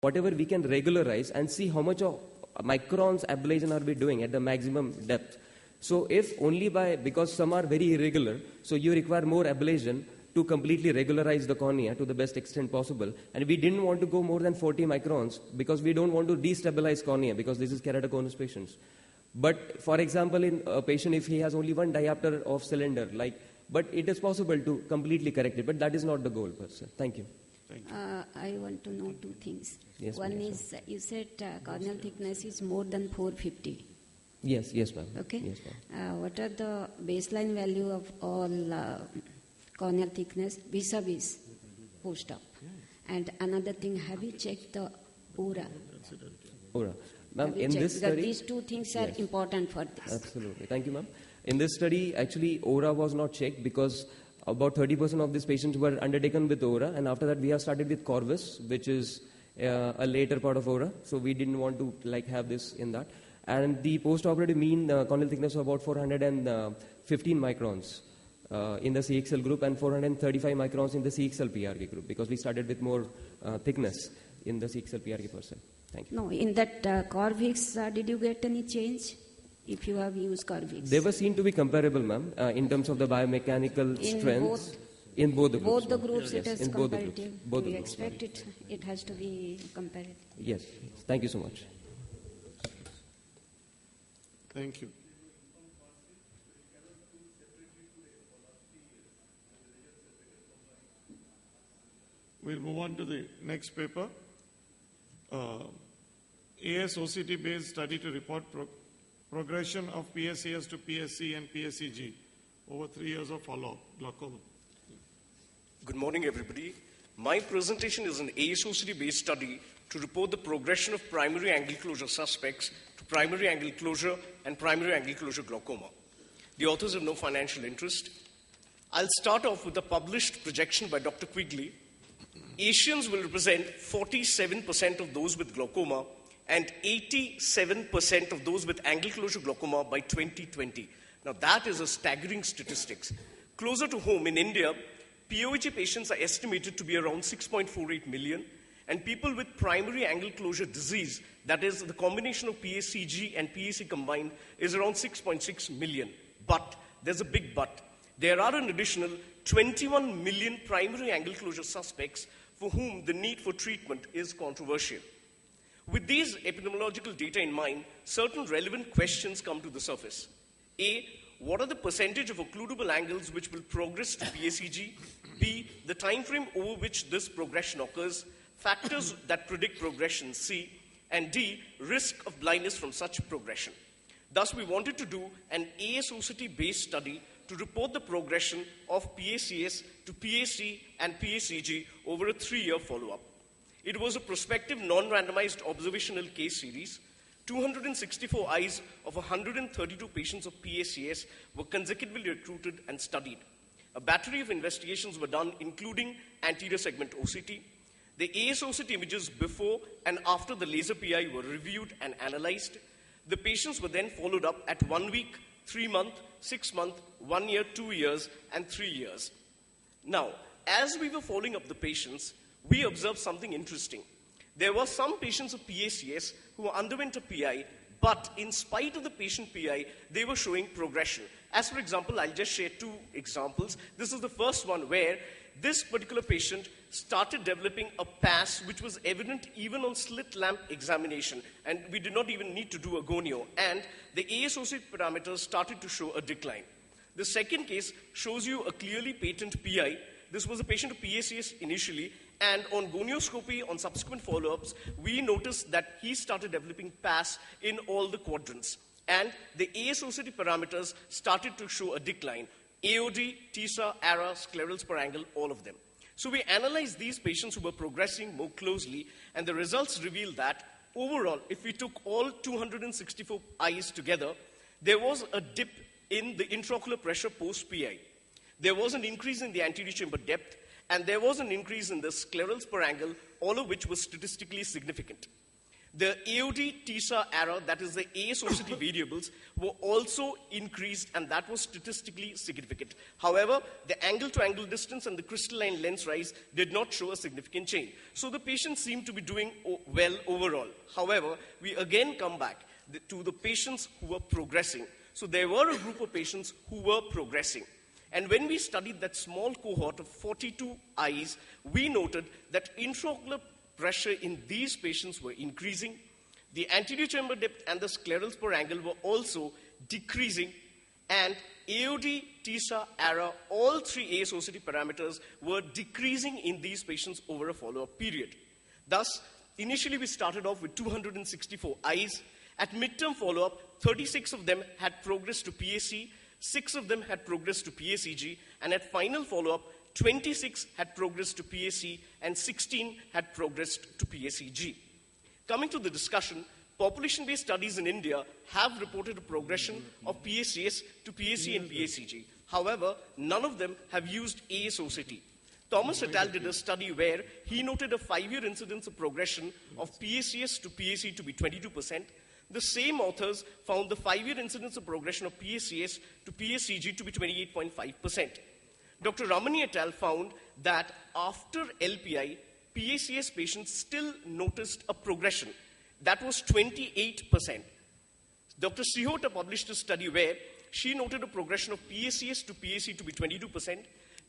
whatever we can regularize and see how much of microns ablation are we doing at the maximum depth. So if only because some are very irregular, so you require more ablation to completely regularize the cornea to the best extent possible. And we didn't want to go more than 40 microns because we don't want to destabilize cornea because this is keratoconus patients. But for example, in a patient, if he has only one diopter of cylinder, but it is possible to completely correct it, but that is not the goal per se. Thank you. I want to know two things. Yes, one is, you said corneal thickness is more than 450. Yes, ma'am. Okay. Yes, ma'am. What are the baseline value of all corneal thickness vis-a-vis post-op? And another thing, have you checked the aura? Aura. Ma'am, in this study... These two things are important for this. Absolutely. Thank you, ma'am. In this study, actually, aura was not checked because about 30% of these patients were undertaken with aura, and after that we have started with Corvus, which is a later part of aura. So we didn't want to have this in that. And the post-operative mean corneal thickness was about 415 microns in the CXL group and 435 microns in the CXL PRK group because we started with more thickness in the CXL PRK person. Thank you. No, in that Corvix, did you get any change if you have used Corvix? They were seen to be comparable, ma'am, in terms of the biomechanical strengths. In both the groups. Both the groups, yes, it is in comparative. Both the We groups. expect it has to be comparative. Yes. Thank you so much. Thank you. We'll move on to the next paper. ASOCT based study to report progression of PSCS to PSC and PSCG over 3 years of follow-up glaucoma. Good morning, everybody. My presentation is an ASOCT based study to report the progression of primary angle closure suspects to primary angle closure and primary angle closure glaucoma. The authors have no financial interest. I'll start off with a published projection by Dr. Quigley. Asians will represent 47% of those with glaucoma and 87% of those with angle closure glaucoma by 2020. Now that is a staggering statistics. Closer to home in India, POAG patients are estimated to be around 6.48 million, and people with primary angle closure disease, that is the combination of PSCG and PAC combined, is around 6.6 million. But, there's a big but. There are an additional 21 million primary angle closure suspects for whom the need for treatment is controversial. With these epidemiological data in mind, certain relevant questions come to the surface. A, what are the percentage of occludable angles which will progress to PACG? B, the time frame over which this progression occurs, factors that predict progression. C, and D, risk of blindness from such progression. Thus, we wanted to do an ASOCT-based study to report the progression of PACS to PAC and PACG over a 3-year follow-up. It was a prospective non-randomized observational case series. 264 eyes of 132 patients of PACS were consecutively recruited and studied. A battery of investigations were done, including anterior segment OCT. The ASOCT images before and after the laser PI were reviewed and analyzed. The patients were then followed up at 1 week, 3 months, 6 months, 1 year, 2 years, and 3 years. Now, as we were following up the patients, we observed something interesting. There were some patients of PACS who underwent a PI, but in spite of the patient PI, they were showing progression. As for example, I'll just share 2 examples. This is the first one where this particular patient started developing a PAS which was evident even on slit lamp examination, and we did not even need to do a gonio, and the ASOCT parameters started to show a decline. The second case shows you a clearly patent PI. This was a patient of PACS initially, and on gonioscopy, on subsequent follow-ups, we noticed that he started developing PAS in all the quadrants. And the ASOCT parameters started to show a decline. AOD, TISA, ARA, sclerals per angle, all of them. So we analyzed these patients who were progressing more closely, and the results revealed that overall, if we took all 264 eyes together, there was a dip in the intraocular pressure post-PI. There was an increase in the anterior chamber depth, and there was an increase in the sclerals per angle, all of which was statistically significant. The AOD TISA error, that is the ASOCT variables, were also increased, and that was statistically significant. However, the angle-to-angle distance and the crystalline lens rise did not show a significant change. So the patients seem to be doing well overall. However, we again come back to the patients who were progressing. So there were a group of patients who were progressing. And when we studied that small cohort of 42 eyes, we noted that intraocular pressure in these patients were increasing. The anterior chamber depth and the scleral spur angle were also decreasing. And AOD, TISA, error, all three ASOCT parameters were decreasing in these patients over a follow-up period. Thus, initially we started off with 264 eyes. At midterm follow-up, 36 of them had progressed to PAC, 6 of them had progressed to PACG, and at final follow-up, 26 had progressed to PAC, and 16 had progressed to PACG. Coming to the discussion, population-based studies in India have reported a progression of PACS to PAC and PACG. However, none of them have used ASOCT. Thomas et al. Did a study where he noted a 5-year incidence of progression of PACS to PAC to be 22%. The same authors found the 5-year incidence of progression of PACS to PACG to be 28.5%. Dr. Ramani et al. Found that after LPI, PACS patients still noticed a progression. That was 28%. Dr. Sihota published a study where she noted a progression of PACS to PAC to be 22%,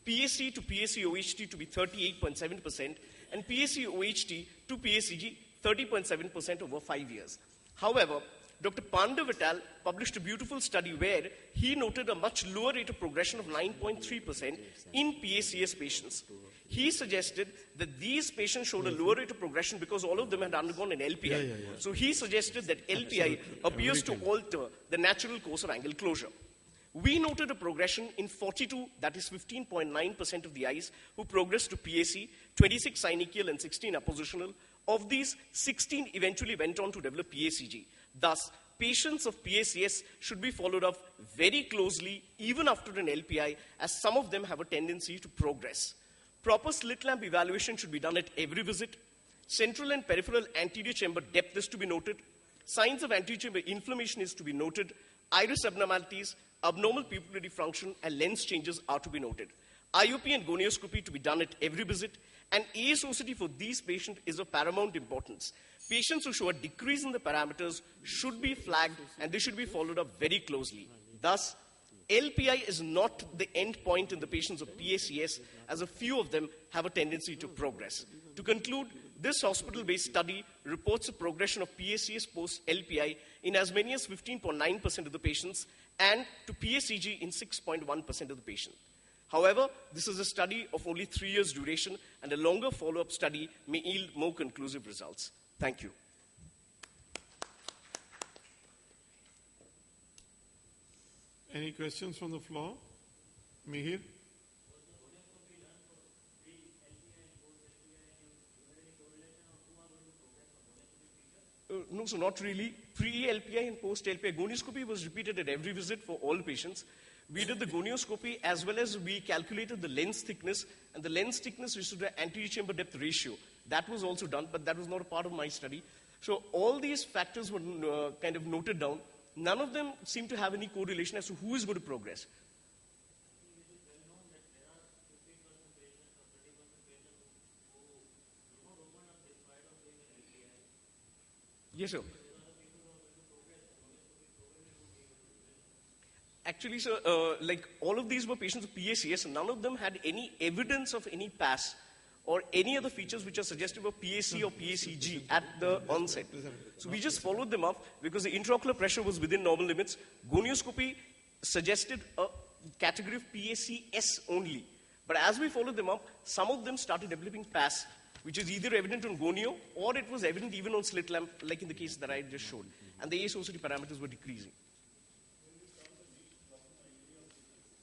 PAC to PAC OHT to be 38.7%, and PAC OHT to PACG 30.7% over 5 years. However, Dr. Pandav et al. Published a beautiful study where he noted a much lower rate of progression of 9.3% in PACS patients. He suggested that these patients showed a lower rate of progression because all of them had undergone an LPI. So he suggested that LPI appears to alter the natural course of angle closure. We noted a progression in 42, that is 15.9% of the eyes, who progressed to PAC, 26 synechial and 16 appositional. Of these, 16 eventually went on to develop PACG. Thus, patients of PACS should be followed up very closely even after an LPI, as some of them have a tendency to progress. Proper slit lamp evaluation should be done at every visit. Central and peripheral anterior chamber depth is to be noted. Signs of anterior chamber inflammation is to be noted. Iris abnormalities, abnormal pupillary function, and lens changes are to be noted. IOP and gonioscopy to be done at every visit. And ASOCT for these patients is of paramount importance. Patients who show a decrease in the parameters should be flagged, and they should be followed up very closely. Thus, LPI is not the end point in the patients of PACS, as a few of them have a tendency to progress. To conclude, this hospital-based study reports a progression of PACS post-LPI in as many as 15.9% of the patients and to PACG in 6.1% of the patients. However, this is a study of only 3 years duration, and a longer follow-up study may yield more conclusive results. Thank you. Any questions from the floor? Mihir? No, so not really. Pre-LPI and post-LPI, gonioscopy was repeated at every visit for all patients. We did the gonioscopy as well as we calculated the lens thickness, and the lens thickness is to the anterior chamber depth ratio. That was also done, but that was not a part of my study. So all these factors were kind of noted down. None of them seem to have any correlation as to who is going to progress. Yes, sir. Actually, sir, like all of these were patients with PACS, and none of them had any evidence of any PAS or any other features which are suggestive of PAC or PACG at the onset. So we just followed them up because the intraocular pressure was within normal limits. Gonioscopy suggested a category of PACS only. But as we followed them up, some of them started developing PAS, which is either evident on gonio or it was evident even on slit lamp, like in the case that I just showed. And the ASOCT parameters were decreasing.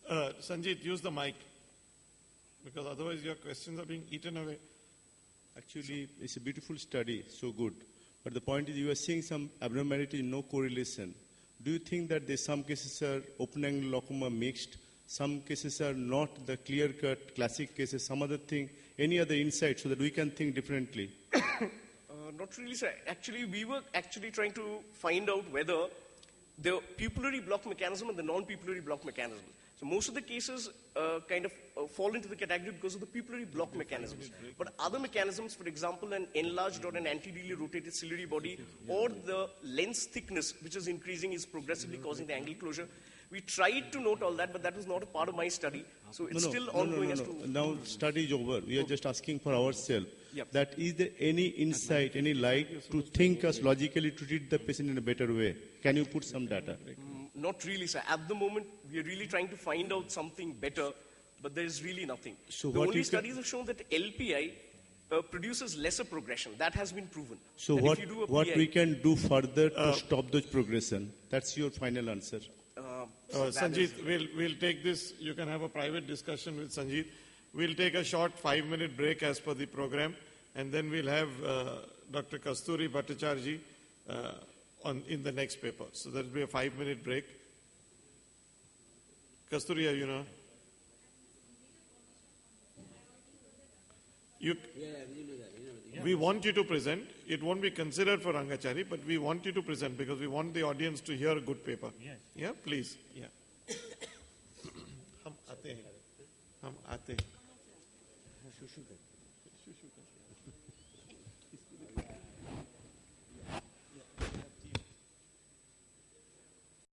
Sanjeet, use the mic, because otherwise your questions are being eaten away. Actually, it's a beautiful study, so good. But the point is, you are seeing some abnormality, no correlation. Do you think that there's some cases are open-angle glaucoma mixed, some cases are not the clear-cut classic cases, some other thing, any other insight so that we can think differently? Not really, sir. Actually, we were actually trying to find out whether the pupillary block mechanism and the non-pupillary block mechanism. So most of the cases fall into the category because of the pupillary block mechanisms. But other mechanisms, for example, an enlarged or an anteriorly rotated ciliary body, or the lens thickness, which is increasing, is progressively causing the angle closure. We tried to note all that, but that was not a part of my study. So it's still ongoing as to... Now study is over. We are just asking for ourselves. Yep. That is there any insight, any light to think us logically to treat the patient in a better way? Can you put some data? Not really, sir. At the moment, we are really trying to find out something better, but there is really nothing. So the what only you can- studies have shown that LPI produces lesser progression. That has been proven. So That what, if you do a what PI, we can do further to stop those progression? That's your final answer. so that Sanjeet, is- we'll take this. You can have a private discussion with Sanjeet. We'll take a short 5-minute break as per the program, and then we'll have Dr. Kasturi Bhattacharjee in the next paper. So there'll be a 5-minute break. Kasturi, are you now? We want you to present. It won't be considered for Rangachari, but we want you to present because we want the audience to hear a good paper. Yes. Yeah, please. Yeah. हम आते हैं.